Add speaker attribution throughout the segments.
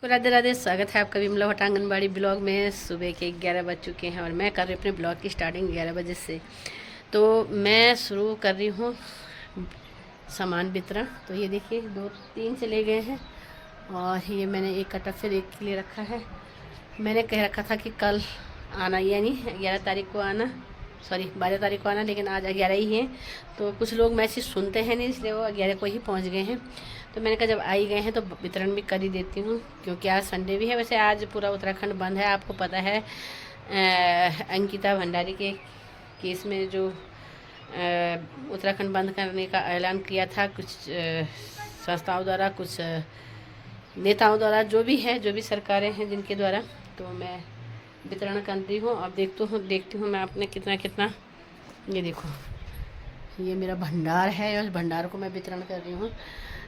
Speaker 1: तो राधे राधे, स्वागत है आपका विमला भट्ट आंगनबाड़ी ब्लॉग में। सुबह के 11 बज चुके हैं और मैं कर रही अपने ब्लॉग की स्टार्टिंग 11 बजे से। तो मैं शुरू कर रही हूँ सामान वितरण। तो ये देखिए 2-3 चले गए हैं और ये मैंने एक कटा फिर एक के लिए रखा है। मैंने कह रखा था कि कल आना, यानी 11 तारीख को आना, सॉरी 12 तारीख को आना, लेकिन आज 11 ही है। तो कुछ लोग मैसेज सुनते हैं नहीं, इसलिए वो 11 को ही पहुंच गए हैं। तो मैंने कहा जब आ ही गए हैं तो वितरण भी कर ही देती हूँ, क्योंकि आज संडे भी है। वैसे आज पूरा उत्तराखंड बंद है, आपको पता है। अंकिता भंडारी के केस में जो उत्तराखंड बंद करने का ऐलान किया था कुछ संस्थाओं द्वारा, कुछ नेताओं द्वारा, जो भी है, जो भी सरकारें हैं जिनके द्वारा, तो मैं वितरण कर रही हूँ। अब देखती हूँ मैं आपने कितना कितना। ये देखो, ये मेरा भंडार है और भंडार को मैं वितरण कर रही हूँ।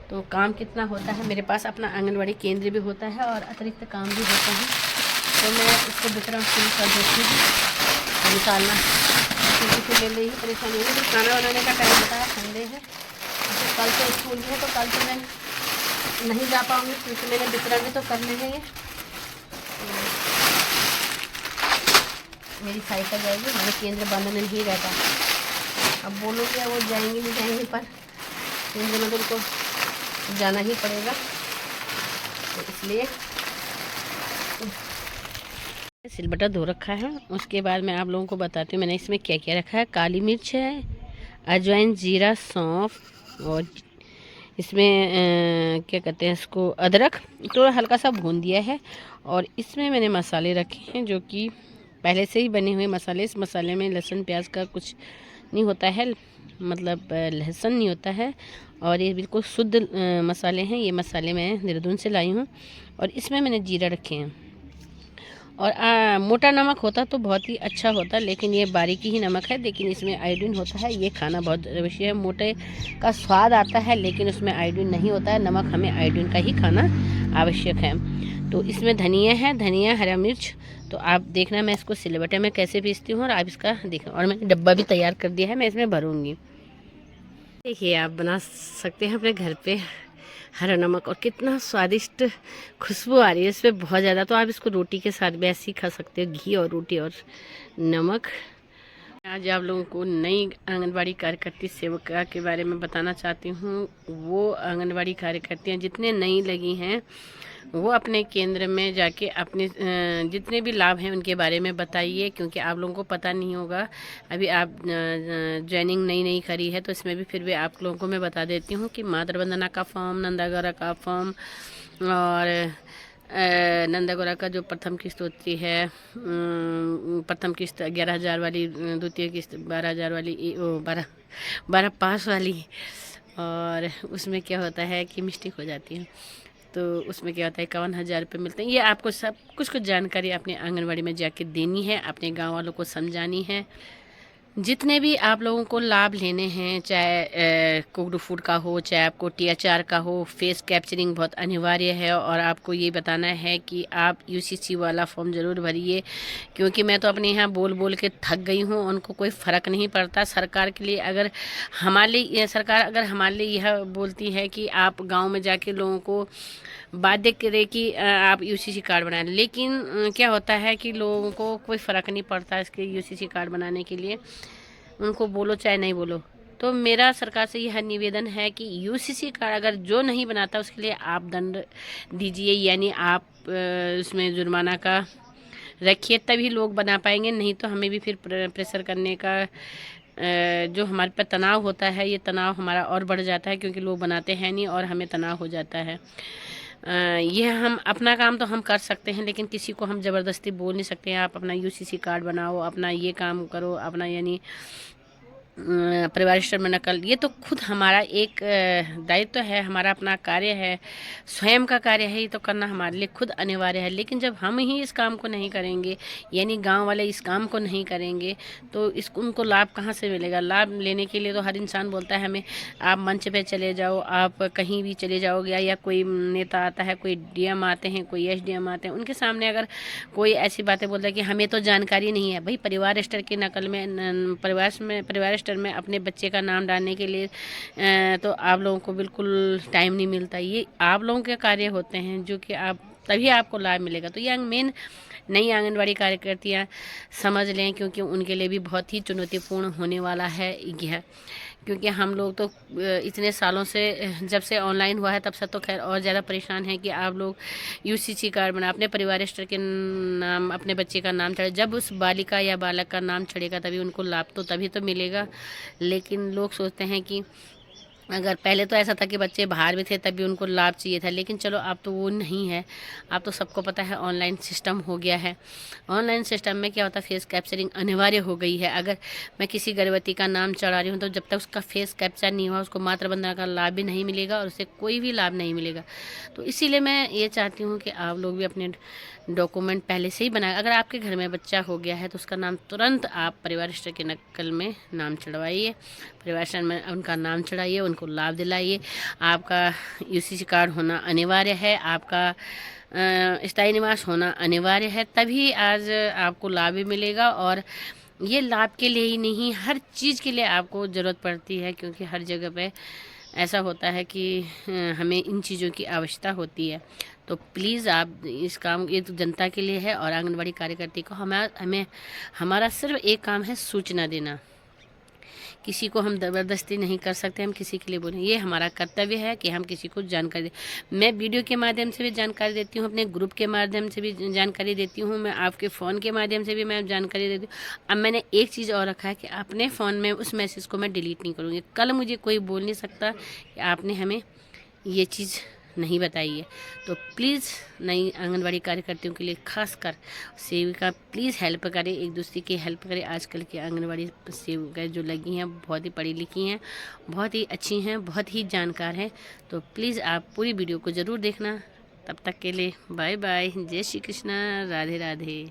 Speaker 1: तो काम कितना होता है, मेरे पास अपना आंगनवाड़ी केंद्र भी होता है और अतिरिक्त काम भी होता है। तो मैं इसको वितरण शुरू कर देती हूँ निकालना, क्योंकि फिर मेरे लिए ही परेशानी होगी। तो खाना बनाने का टाइम होता है, संडे है, तो कल तो स्कूल भी है, तो कल तो मैं नहीं जा पाऊँगी, क्योंकि मैंने वितरण भी तो करने हैं। ये मेरी साइकिल जाएगी, हमारे केंद्र बंद नहीं रहता। अब बोलोगे वो जाएंगे नहीं जाएंगे, पर इन दिनों तो उनको जाना ही पड़ेगा, तो इसलिए सिलबट्टा धो रखा है। उसके बाद मैं आप लोगों को बताती हूँ मैंने इसमें क्या क्या रखा है। काली मिर्च है, अजवाइन, जीरा, सौंफ, और इसमें क्या कहते हैं इसको, अदरक तो हल्का सा भून दिया है। और इसमें मैंने मसाले रखे हैं जो कि पहले से ही बने हुए मसाले। इस मसाले में लहसुन प्याज का कुछ नहीं होता है, मतलब लहसुन नहीं होता है, और ये बिल्कुल शुद्ध मसाले हैं। ये मसाले मैं देहरादून से लाई हूँ। और इसमें मैंने जीरा रखे हैं। और मोटा नमक होता तो बहुत ही अच्छा होता, लेकिन ये बारीकी ही नमक है, लेकिन इसमें आयोडीन होता है। ये खाना बहुत आवश्यक है। मोटे का स्वाद आता है, लेकिन उसमें आयोडीन नहीं होता है। नमक हमें आयोडीन का ही खाना आवश्यक है। तो इसमें धनिया है, धनिया, हरा मिर्च। तो आप देखना मैं इसको सिलबट्टे में कैसे पीसती हूँ, और आप इसका देखना। और मैंने डब्बा भी तैयार कर दिया है, मैं इसमें भरूँगी। देखिए आप बना सकते हैं अपने घर पे हरा नमक, और कितना स्वादिष्ट खुशबू आ रही है इसमें बहुत ज़्यादा। तो आप इसको रोटी के साथ भी ऐसे ही खा सकते हो, घी और रोटी और नमक। आज आप लोगों को नई आंगनबाड़ी कार्यकर्ती सेविका के बारे में बताना चाहती हूँ। वो आंगनबाड़ी कार्यकर्तियाँ जितने नई लगी हैं, वो अपने केंद्र में जाके अपने जितने भी लाभ हैं उनके बारे में बताइए, क्योंकि आप लोगों को पता नहीं होगा। अभी आप ज्वाइनिंग नई करी है, तो इसमें भी फिर भी आप लोगों को मैं बता देती हूँ कि मातृ वंदना का फॉर्म, नंदागौरा का फॉर्म, और नंदागौरा का जो प्रथम किस्त होती है, प्रथम किस्त 11,000 वाली, द्वितीय किस्त 12,000 वाली, वो 12 पास वाली, और उसमें क्या होता है कि मिस्टेक हो जाती है, तो उसमें क्या होता है 51,000 रुपये मिलते हैं। ये आपको सब कुछ जानकारी अपने आंगनबाड़ी में जाके देनी है, अपने गांव वालों को समझानी है। जितने भी आप लोगों को लाभ लेने हैं, चाहे कुकड़ू फूड का हो, चाहे आपको THR का हो, फेस कैप्चरिंग बहुत अनिवार्य है। और आपको ये बताना है कि आप UCC वाला फॉर्म ज़रूर भरिए, क्योंकि मैं तो अपने यहाँ बोल बोल के थक गई हूँ। उनको कोई फ़र्क नहीं पड़ता। सरकार के लिए अगर सरकार अगर हमारे लिए यह बोलती है कि आप गाँव में जाके लोगों को बाध्य करे कि आप UCC कार्ड बनाएं, लेकिन क्या होता है कि लोगों को कोई फ़र्क नहीं पड़ता इसके UCC कार्ड बनाने के लिए। उनको बोलो चाहे नहीं बोलो। तो मेरा सरकार से यह निवेदन है कि UCC कार्ड अगर जो नहीं बनाता उसके लिए आप दंड दीजिए, यानी आप उसमें जुर्माना का रखिए, तभी लोग बना पाएंगे। नहीं तो हमें भी फिर प्रेशर करने का जो हमारे पर तनाव होता है, ये तनाव हमारा और बढ़ जाता है, क्योंकि लोग बनाते हैं नहीं और हमें तनाव हो जाता है। यह हम अपना काम तो हम कर सकते हैं, लेकिन किसी को हम ज़बरदस्ती बोल नहीं सकते हैं आप अपना UCC कार्ड बनाओ, अपना ये काम करो, अपना यानी परिवार रजिस्टर में नकल। ये तो खुद हमारा एक दायित्व है, हमारा अपना कार्य है, स्वयं का कार्य है। ये तो करना हमारे लिए खुद अनिवार्य है। लेकिन जब हम ही इस काम को नहीं करेंगे, यानी गांव वाले इस काम को नहीं करेंगे, तो उनको लाभ कहाँ से मिलेगा। लाभ लेने के लिए तो हर इंसान बोलता है हमें। आप मंच पे चले जाओ, आप कहीं भी चले जाओगे, या कोई नेता आता है, कोई DM आते हैं, कोई SDM आते हैं, उनके सामने अगर कोई ऐसी बातें बोलता है कि हमें तो जानकारी नहीं है। भाई परिवार रजिस्टर की नकल में, परिवार रजिस्टर में अपने बच्चे का नाम डालने के लिए तो आप लोगों को बिल्कुल टाइम नहीं मिलता। ये आप लोगों के कार्य होते हैं जो कि आप तभी आपको लाभ मिलेगा। तो ये मेन नई आंगनवाड़ी कार्यकर्तियाँ समझ लें, क्योंकि उनके लिए भी बहुत ही चुनौतीपूर्ण होने वाला है यह, क्योंकि हम लोग तो इतने सालों से, जब से ऑनलाइन हुआ है तब से तो खैर और ज़्यादा परेशान हैं कि आप लोग यूसीसी कार्ड बना, अपने परिवारिष्ट के नाम, अपने बच्चे का नाम चढ़े। जब उस बालिका या बालक का नाम चढ़ेगा तभी उनको लाभ तो तभी तो मिलेगा। लेकिन लोग सोचते हैं कि अगर पहले तो ऐसा था कि बच्चे बाहर भी थे तब भी उनको लाभ चाहिए था, लेकिन चलो अब तो वो नहीं है। अब तो सबको पता है ऑनलाइन सिस्टम हो गया है। ऑनलाइन सिस्टम में क्या होता है, फेस कैप्चरिंग अनिवार्य हो गई है। अगर मैं किसी गर्भवती का नाम चढ़ा रही हूँ तो जब तक उसका फेस कैप्चर नहीं हुआ उसको मातृ वंदना का लाभ भी नहीं मिलेगा और उसे कोई भी लाभ नहीं मिलेगा। तो इसीलिए मैं ये चाहती हूँ कि आप लोग भी अपने डॉक्यूमेंट पहले से ही बनाए। अगर आपके घर में बच्चा हो गया है तो उसका नाम तुरंत आप परिवारिष्ट के नकल में नाम चढ़वाइए, परिवारिष्ट में उनका नाम चढ़ाइए, उनको लाभ दिलाइए। आपका यूसीसी कार्ड होना अनिवार्य है, आपका स्थायी निवास होना अनिवार्य है, तभी आज आपको लाभ भी मिलेगा। और ये लाभ के लिए ही नहीं, हर चीज़ के लिए आपको ज़रूरत पड़ती है, क्योंकि हर जगह पे ऐसा होता है कि हमें इन चीज़ों की आवश्यकता होती है। तो प्लीज़ आप इस काम, ये तो जनता के लिए है और आंगनवाड़ी कार्यकर्ती को हमारा सिर्फ एक काम है, सूचना देना। किसी को हम ज़बरदस्ती नहीं कर सकते, हम किसी के लिए बोलें, ये हमारा कर्तव्य है कि हम किसी को जानकारी दें। मैं वीडियो के माध्यम से भी जानकारी देती हूँ, अपने ग्रुप के माध्यम से भी जानकारी देती हूँ, मैं आपके फ़ोन के माध्यम से भी मैं जानकारी देती हूँ। अब मैंने एक चीज़ और रखा है कि अपने फ़ोन में उस मैसेज को मैं डिलीट नहीं करूँगी। कल मुझे कोई बोल नहीं सकता कि आपने हमें ये चीज़ नहीं बताई है। तो प्लीज़ नई आंगनवाड़ी कार्यकर्तियों के लिए खासकर सेविका प्लीज़ हेल्प करें, एक दूसरे की हेल्प करें। आजकल की आंगनवाड़ी सेविकाएं जो लगी हैं बहुत ही पढ़ी लिखी हैं, बहुत ही अच्छी हैं, बहुत ही जानकार हैं। तो प्लीज़ आप पूरी वीडियो को ज़रूर देखना। तब तक के लिए बाय बाय, जय श्री कृष्णा, राधे राधे।